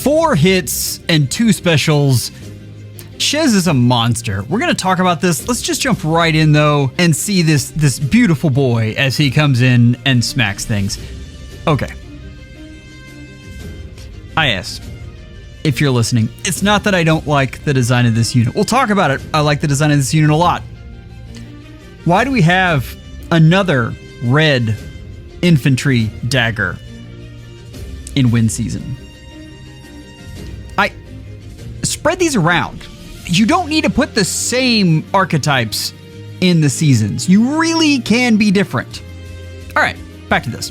4 hits and 2 specials. Shez is a monster. We're going to talk about this. Let's just jump right in, though, and see this beautiful boy as he comes in and smacks things. Okay. IS, if you're listening, it's not that I don't like the design of this unit. We'll talk about it. I like the design of this unit a lot. Why do we have another red infantry dagger in win season? I spread these around. You don't need to put the same archetypes in the seasons. You really can be different. All right, back to this.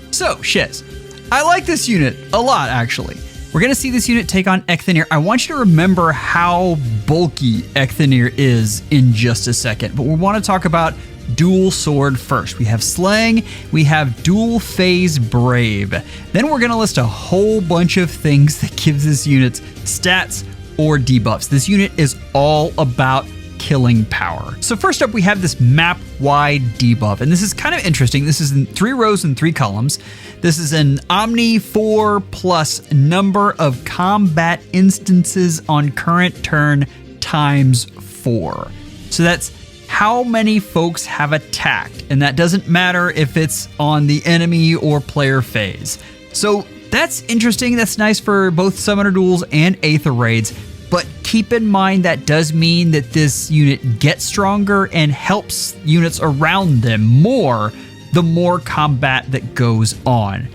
So, Shez, I like this unit a lot, actually. We're going to see this unit take on Ecthenir. I want you to remember how bulky Ecthenir is in just a second, but we want to talk about dual sword first. We have Slang, we have dual phase Brave. Then we're going to list a whole bunch of things that gives this unit stats or debuffs. This unit is all about killing power. So first up, we have this map-wide debuff, and this is kind of interesting. This is in 3 rows and 3 columns. This is an Omni 4 plus number of combat instances on current turn times 4. So that's how many folks have attacked, and that doesn't matter if it's on the enemy or player phase. So that's interesting. That's nice for both Summoner Duels and Aether Raids. But keep in mind that does mean that this unit gets stronger and helps units around them more the more combat that goes on.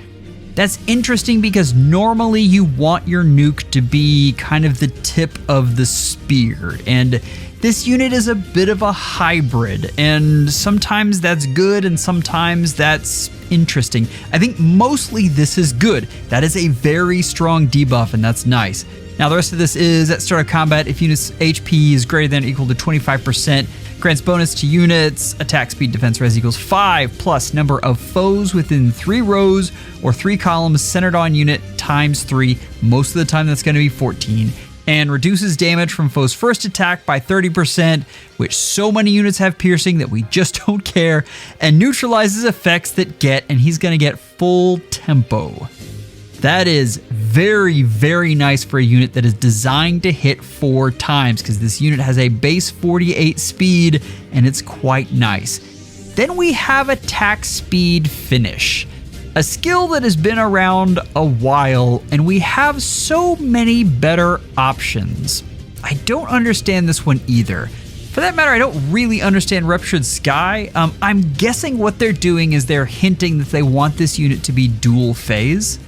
That's interesting because normally you want your nuke to be kind of the tip of the spear, and this unit is a bit of a hybrid, and sometimes that's good and sometimes that's interesting. I think mostly this is good. That is a very strong debuff, and that's nice. Now, the rest of this is at start of combat, if units' HP is greater than or equal to 25%, grants bonus to units, attack speed, defense res equals 5, plus number of foes within 3 rows or 3 columns centered on unit times 3. Most of the time, that's going to be 14. And reduces damage from foes' first attack by 30%, which so many units have piercing that we just don't care, and neutralizes effects that get, and he's going to get full tempo. That is very, very nice for a unit that is designed to hit 4 times, because this unit has a base 48 speed, and it's quite nice. Then we have attack speed finish, a skill that has been around a while, and we have so many better options. I don't understand this one either. For that matter, I don't really understand Ruptured Sky. I'm guessing what they're doing is they're hinting that they want this unit to be dual phase,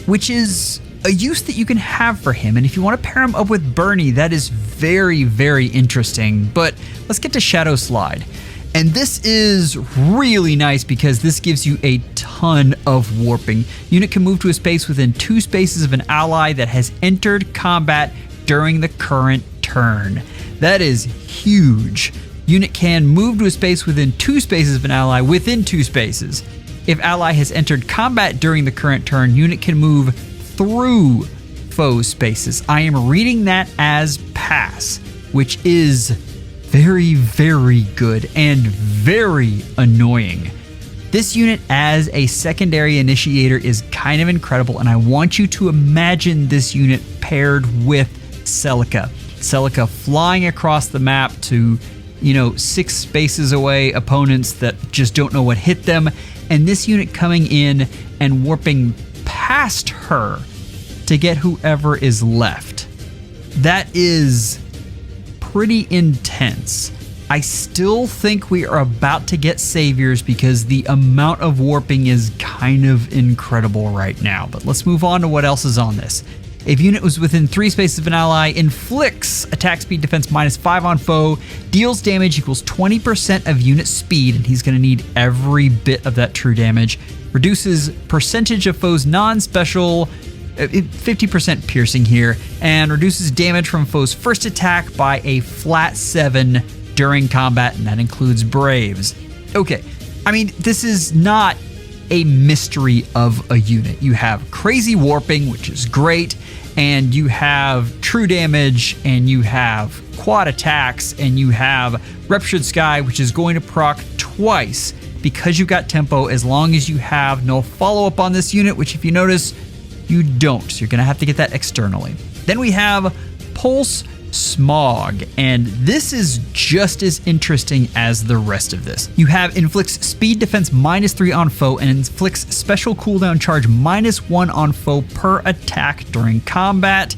which is a use that you can have for him. And if you want to pair him up with Bernie, that is very, very interesting. But let's get to Shadow Slide. And this is really nice because this gives you a ton of warping. Unit can move to a space within 2 spaces of an ally that has entered combat during the current turn. That is huge. Unit can move to a space within 2 spaces of an ally within 2 spaces. If ally has entered combat during the current turn, unit can move through foe spaces. I am reading that as pass, which is very, very good and very annoying. This unit as a secondary initiator is kind of incredible, and I want you to imagine this unit paired with Celica. Celica flying across the map to, 6 spaces away opponents that just don't know what hit them, and this unit coming in and warping past her to get whoever is left. That is pretty intense. I still think we are about to get saviors because the amount of warping is kind of incredible right now. But let's move on to what else is on this. If unit was within 3 spaces of an ally, inflicts attack speed defense -5 on foe, deals damage equals 20% of unit speed, and he's going to need every bit of that true damage, reduces percentage of foes non-special, 50% piercing here, and reduces damage from foes' first attack by a flat 7 during combat, and that includes Braves. Okay, I mean, this is not a mystery of a unit. You have crazy warping, which is great, and you have true damage, and you have quad attacks, and you have Ruptured Sky, which is going to proc twice because you've got tempo, as long as you have no follow-up on this unit, which if you notice, You don't, so you're going to have to get that externally. Then we have Pulse Smog, and this is just as interesting as the rest of this. You have inflicts speed defense -3 on foe and inflicts special cooldown charge -1 on foe per attack during combat.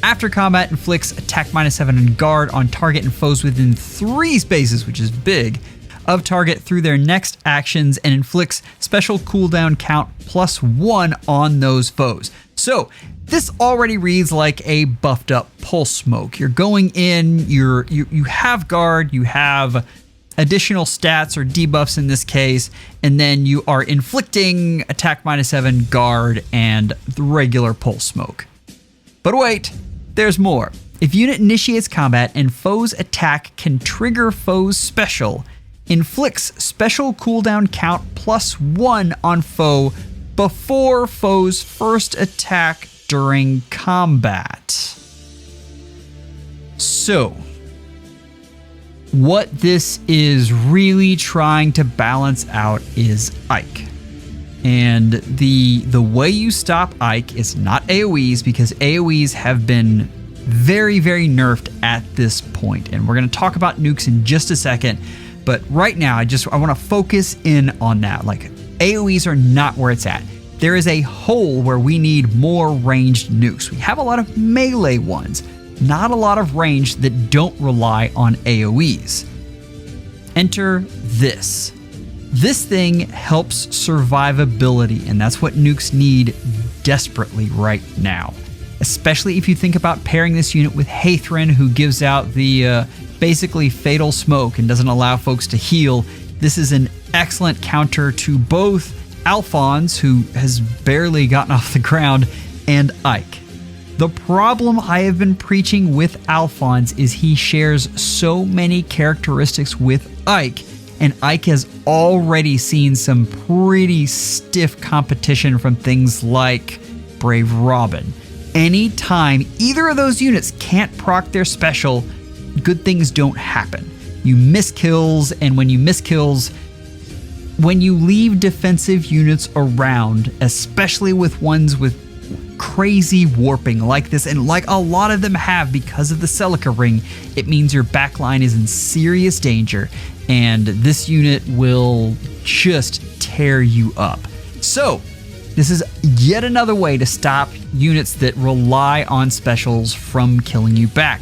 After combat, inflicts attack -7 and guard on target and foes within 3 spaces, which is big, of target through their next actions, and inflicts special cooldown count +1 on those foes. So this already reads like a buffed up Pulse Smoke. You're going in, you have guard, you have additional stats or debuffs in this case, and then you are inflicting attack -7, guard, and the regular Pulse Smoke. But wait, there's more. If unit initiates combat and foe's attack can trigger foe's special, inflicts special cooldown count +1 on foe before foe's first attack during combat. So, what this is really trying to balance out is Ike. And the way you stop Ike is not AoEs, because AoEs have been very, very nerfed at this point. And we're going to talk about nukes in just a second. But right now, I want to focus in on that. Like, AoEs are not where it's at. There is a hole where we need more ranged nukes. We have a lot of melee ones, not a lot of ranged that don't rely on AoEs. Enter this. This thing helps survivability, and that's what nukes need desperately right now. Especially if you think about pairing this unit with Hathrin, who gives out the basically fatal smoke and doesn't allow folks to heal. This is an excellent counter to both Alphonse, who has barely gotten off the ground, and Ike. The problem I have been preaching with Alphonse is he shares so many characteristics with Ike, and Ike has already seen some pretty stiff competition from things like Brave Robin. Anytime either of those units can't proc their special, good things don't happen. You miss kills, and when you miss kills, when you leave defensive units around, especially with ones with crazy warping like this, and like a lot of them have because of the Celica ring, it means your backline is in serious danger, and this unit will just tear you up. So, this is yet another way to stop units that rely on specials from killing you back.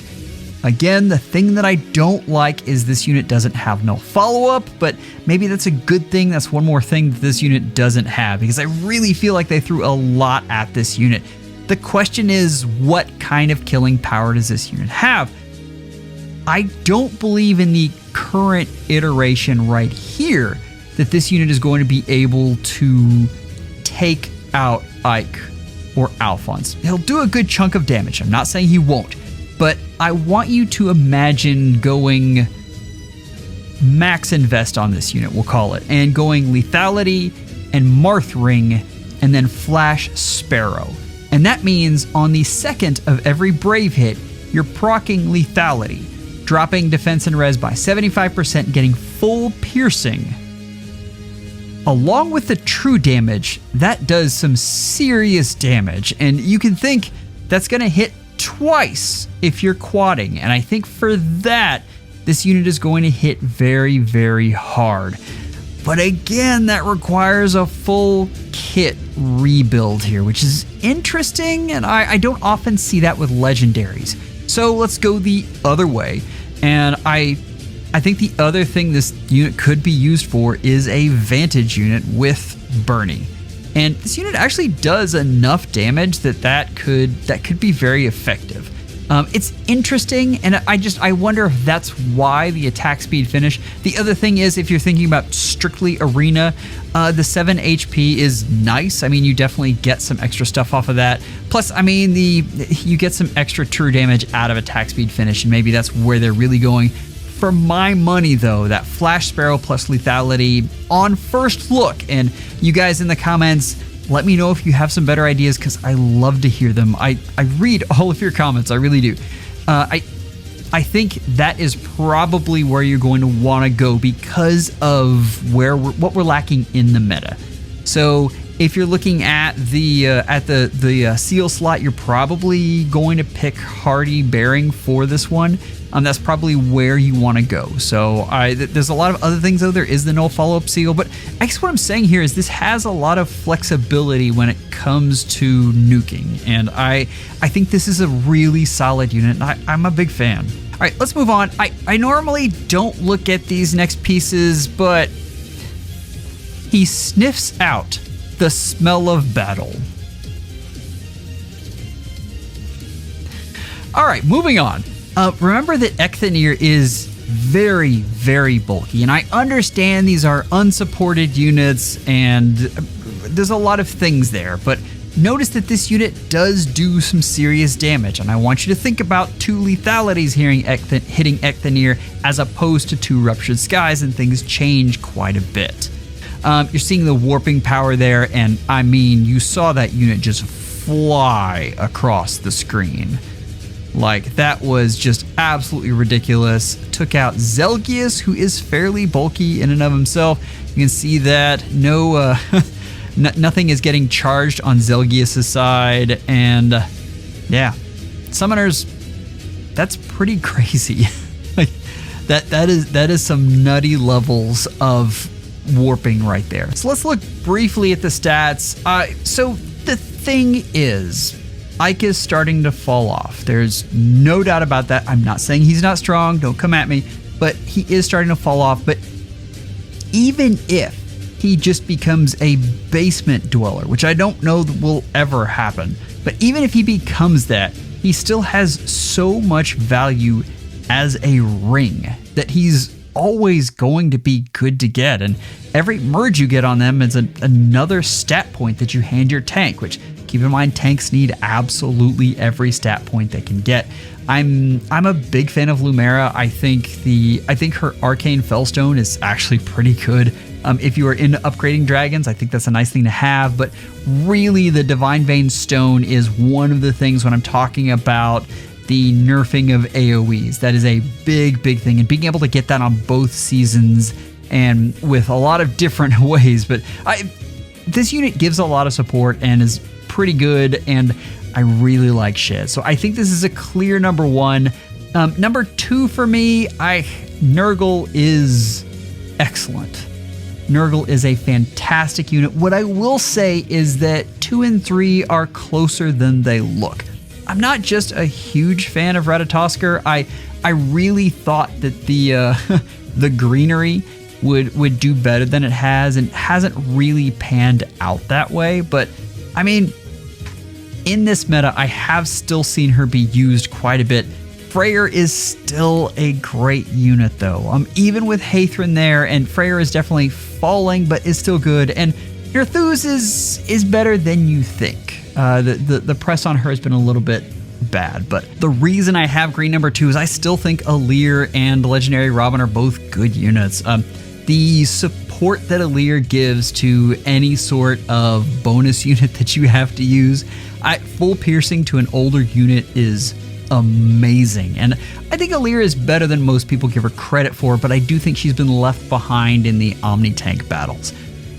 Again, the thing that I don't like is this unit doesn't have no follow-up, but maybe that's a good thing. That's one more thing that this unit doesn't have, because I really feel like they threw a lot at this unit. The question is, what kind of killing power does this unit have? I don't believe in the current iteration right here that this unit is going to be able to take out Ike or Alphonse. He'll do a good chunk of damage. I'm not saying he won't. But I want you to imagine going max invest on this unit, we'll call it, and going Lethality and Marth Ring and then Flash Sparrow. And that means on the second of every Brave hit, you're proccing Lethality, dropping defense and res by 75%, getting full piercing. Along with the true damage, that does some serious damage, and you can think that's going to hit twice if you're quadding, and I think for that, this unit is going to hit very, very hard. But again, that requires a full kit rebuild here, which is interesting, and I don't often see that with legendaries. So let's go the other way, and I think the other thing this unit could be used for is a Vantage unit with Bernie. And this unit actually does enough damage that could be very effective. It's interesting, and I wonder if that's why the attack speed finish. The other thing is, if you're thinking about strictly arena, the 7 HP is nice. I mean, you definitely get some extra stuff off of that. Plus, I mean, you get some extra true damage out of attack speed finish, and maybe that's where they're really going. For my money, though, that Flash Sparrow plus Lethality on first look, and you guys in the comments, let me know if you have some better ideas, because I love to hear them. I read all of your comments, I really do. I think that is probably where you're going to want to go because of what we're lacking in the meta. So If you're looking at the seal slot, you're probably going to pick Hardy Bearing for this one. That's probably where you want to go. So there's a lot of other things though. There is the no follow-up seal, but I guess what I'm saying here is this has a lot of flexibility when it comes to nuking, and I think this is a really solid unit, and I'm a big fan. All right, let's move on. I normally don't look at these next pieces, but he sniffs out the smell of battle. All right, moving on. Remember that Ecthanir is very, very bulky, and I understand these are unsupported units, and there's a lot of things there, but notice that this unit does do some serious damage, and I want you to think about 2 lethalities hitting Ecthanir as opposed to 2 Ruptured Skies, and things change quite a bit. You're seeing the warping power there, and I mean, you saw that unit just fly across the screen. Like, that was just absolutely ridiculous. Took out Zelgius, who is fairly bulky in and of himself. You can see that nothing is getting charged on Zelgius' side, and yeah, summoners, that's pretty crazy. Like, that is some nutty levels of warping right there. So let's look briefly at the stats. So the thing is, Ike is starting to fall off. There's no doubt about that. I'm not saying he's not strong, don't come at me, but he is starting to fall off. But even if he just becomes a basement dweller, which I don't know will ever happen, but even if he becomes that, he still has so much value as a ring that he's always going to be good to get, and every merge you get on them is another stat point that you hand your tank, which, keep in mind, tanks need absolutely every stat point they can get. I'm a big fan of Lumera. I think her Arcane Fellstone is actually pretty good. If you are into upgrading dragons, I think that's a nice thing to have, but really the Divine Vein Stone is one of the things when I'm talking about the nerfing of AoEs. That is a big, big thing, and being able to get that on both seasons and with a lot of different ways. But this unit gives a lot of support and is pretty good, and I really like Shez. So I think this is a clear number 1. Number 2 for me, Nurgle is excellent. Nurgle is a fantastic unit. What I will say is that 2 and 3 are closer than they look. I'm not just a huge fan of Ratatoskr. I really thought that the greenery would do better than it has, and hasn't really panned out that way. But I mean, in this meta, I have still seen her be used quite a bit. Freyr is still a great unit though. Even with Hathran there, and Freyr is definitely falling, but is still good. And Nerthuz is better than you think. The press on her has been a little bit bad, but the reason I have green number 2 is I still think Alir and Legendary Robin are both good units. The support that Alir gives to any sort of bonus unit that you have to use, full piercing to an older unit is amazing, and I think Alir is better than most people give her credit for, but I do think she's been left behind in the Omni Tank battles.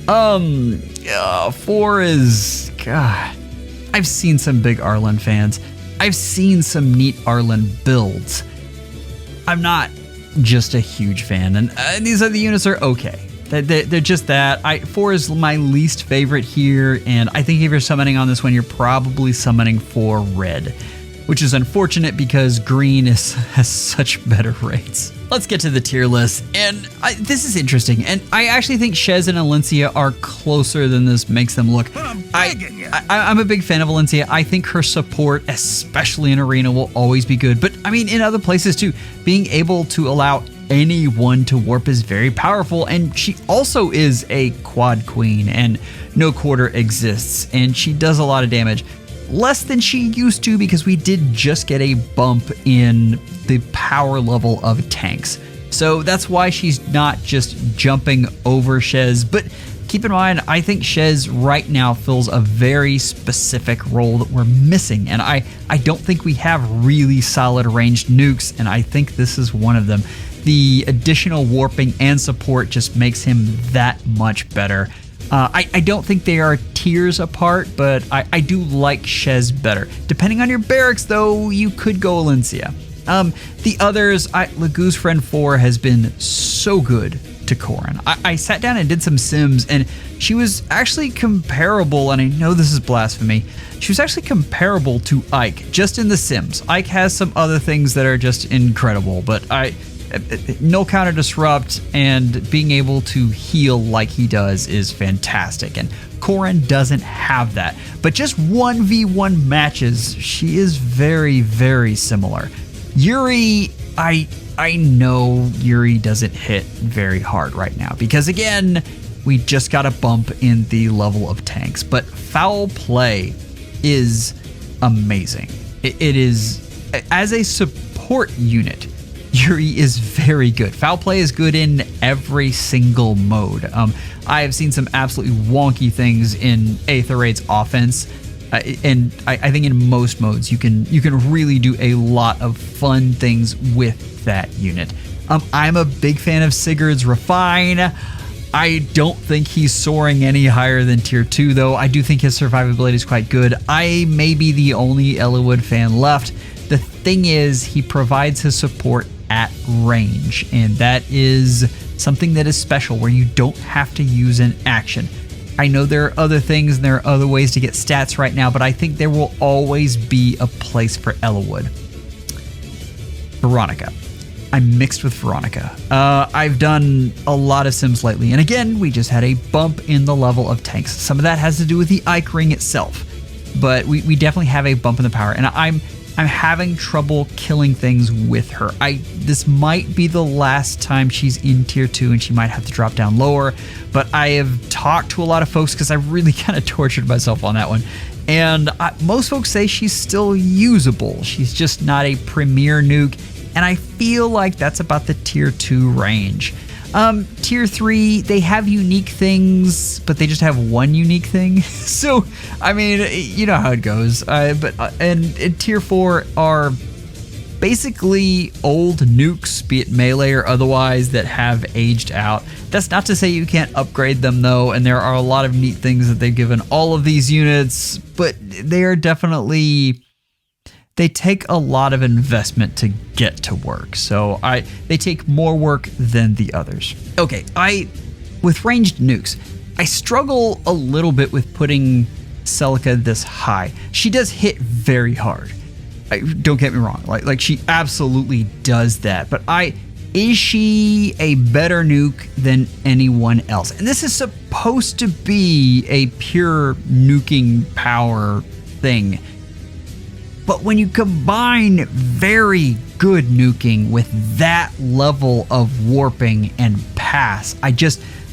4 is, God, I've seen some big Arlen fans. I've seen some neat Arlen builds. I'm not just a huge fan, and these other units are okay. They're just that. 4 is my least favorite here, and I think if you're summoning on this one, you're probably summoning for red, which is unfortunate because green has such better rates. Let's get to the tier list, and this is interesting, and I actually think Shez and Alencia are closer than this makes them look. I'm a big fan of Alencia. I think her support, especially in Arena, will always be good, but I mean in other places too. Being able to allow anyone to warp is very powerful, and she also is a quad queen, and no quarter exists, and she does a lot of damage. Less than she used to because we did just get a bump in the power level of tanks. So that's why she's not just jumping over Shez. But keep in mind, I think Shez right now fills a very specific role that we're missing. And I don't think we have really solid ranged nukes, and I think this is one of them. The additional warping and support just makes him that much better. I don't think they are tiers apart, but I do like Shez better. Depending on your barracks, though, you could go Alencia. The others, Lagoo's Friend 4 has been so good to Corrin. I sat down and did some sims, and she was actually comparable, and I know this is blasphemy, she was actually comparable to Ike, just in the sims. Ike has some other things that are just incredible, but no counter disrupt and being able to heal like he does is fantastic, and Corrin doesn't have that. But just 1v1 matches, she is very, very similar. Yuri, I know Yuri doesn't hit very hard right now because, again, we just got a bump in the level of tanks, but foul play is amazing. It is, as a support unit, Yuri is very good. Foul play is good in every single mode. I have seen some absolutely wonky things in Aether Raid's offense, and I think in most modes you can really do a lot of fun things with that unit. I'm a big fan of Sigurd's Refine. I don't think he's soaring any higher than tier 2, though. I do think his survivability is quite good. I may be the only Eliwood fan left. The thing is, he provides his support at range, and that is something that is special, where you don't have to use an action. I know there are other things and there are other ways to get stats right now, but I think there will always be a place for Eliwood. Veronica. I'm mixed with Veronica. I've done a lot of sims lately, and again, we just had a bump in the level of tanks. Some of that has to do with the Ike ring itself, but we definitely have a bump in the power, and I'm having trouble killing things with her. This might be the last time she's in tier 2 and she might have to drop down lower, but I have talked to a lot of folks because I really kind of tortured myself on that one. And most folks say she's still usable. She's just not a premier nuke, and I feel like that's about the tier 2 range. Tier 3, they have unique things, but they just have one unique thing. So, I mean, you know how it goes. And tier 4 are basically old nukes, be it melee or otherwise, that have aged out. That's not to say you can't upgrade them, though, and there are a lot of neat things that they've given all of these units, but they are definitely... They take a lot of investment to get to work, so they take more work than the others. Okay, with ranged nukes, I struggle a little bit with putting Celica this high. She does hit very hard. Don't get me wrong, like she absolutely does that, but is she a better nuke than anyone else? And this is supposed to be a pure nuking power thing. But when you combine very good nuking with that level of warping and pass, I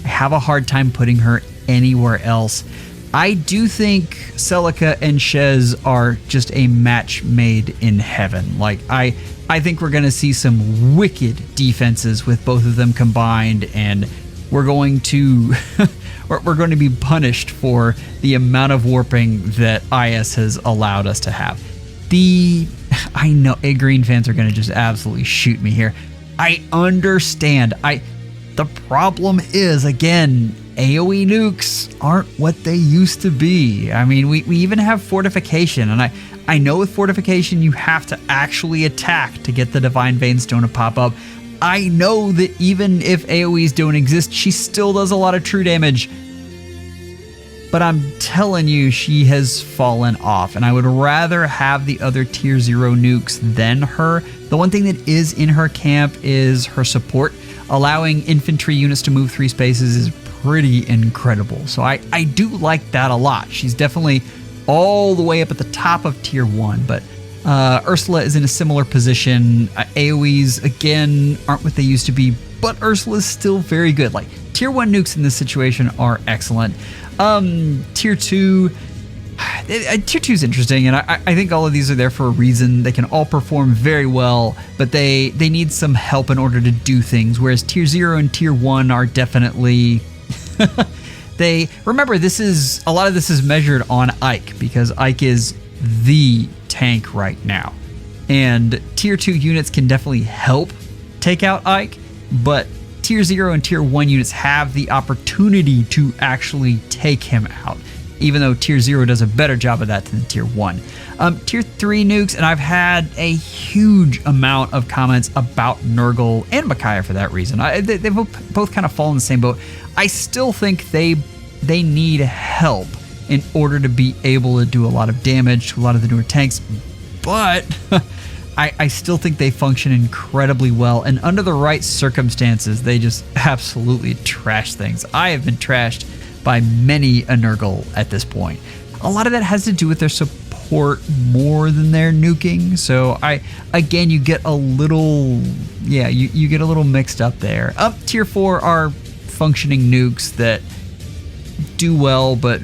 have a hard time putting her anywhere else. I do think Celica and Shez are just a match made in heaven. Like, I think we're going to see some wicked defenses with both of them combined, and we're going to we're going to be punished for the amount of warping that IS has allowed us to have. I know green fans are going to just absolutely shoot me here. I understand. The problem is, again, AoE nukes aren't what they used to be. I mean, we even have fortification, and I know with fortification you have to actually attack to get the Divine Vein Stone to pop up. I know that even if AoEs don't exist, she still does a lot of true damage. But I'm telling you, she has fallen off, and I would rather have the other tier 0 nukes than her. The one thing that is in her camp is her support. Allowing infantry units to move 3 spaces is pretty incredible. So I do like that a lot. She's definitely all the way up at the top of tier 1, but Ursula is in a similar position. AoEs, again, aren't what they used to be, but Ursula's still very good. Like, tier 1 nukes in this situation are excellent. Tier 2... Tier 2 is interesting, and I think all of these are there for a reason. They can all perform very well, but they need some help in order to do things, whereas Tier 0 and Tier 1 are definitely... Remember, a lot of this is measured on Ike, because Ike is the tank right now. And Tier 2 units can definitely help take out Ike, but tier 0 and tier 1 units have the opportunity to actually take him out, even though tier 0 does a better job of that than tier 1. Tier 3 nukes, and I've had a huge amount of comments about Nurgle and Micaiah for that reason. They both kind of fall in the same boat. I still think they need help in order to be able to do a lot of damage to a lot of the newer tanks, but I still think they function incredibly well, and under the right circumstances, they just absolutely trash things. I have been trashed by many a Nurgle at this point. A lot of that has to do with their support more than their nuking. So again, you get a little, you get a little mixed up there. Up tier 4 are functioning nukes that do well, but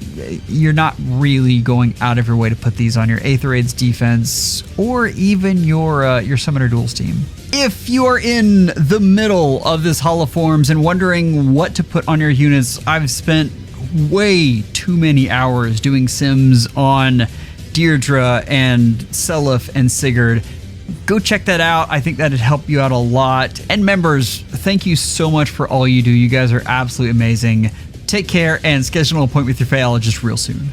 you're not really going out of your way to put these on your Aether Raids defense or even your Summoner Duels team. If you are in the middle of this Holoforms and wondering what to put on your units, I've spent way too many hours doing sims on Deirdre and Seliph and Sigurd. Go check that out. I think that'd help you out a lot. And members, thank you so much for all you do. You guys are absolutely amazing. Take care and schedule an appointment with your FEHologist real soon.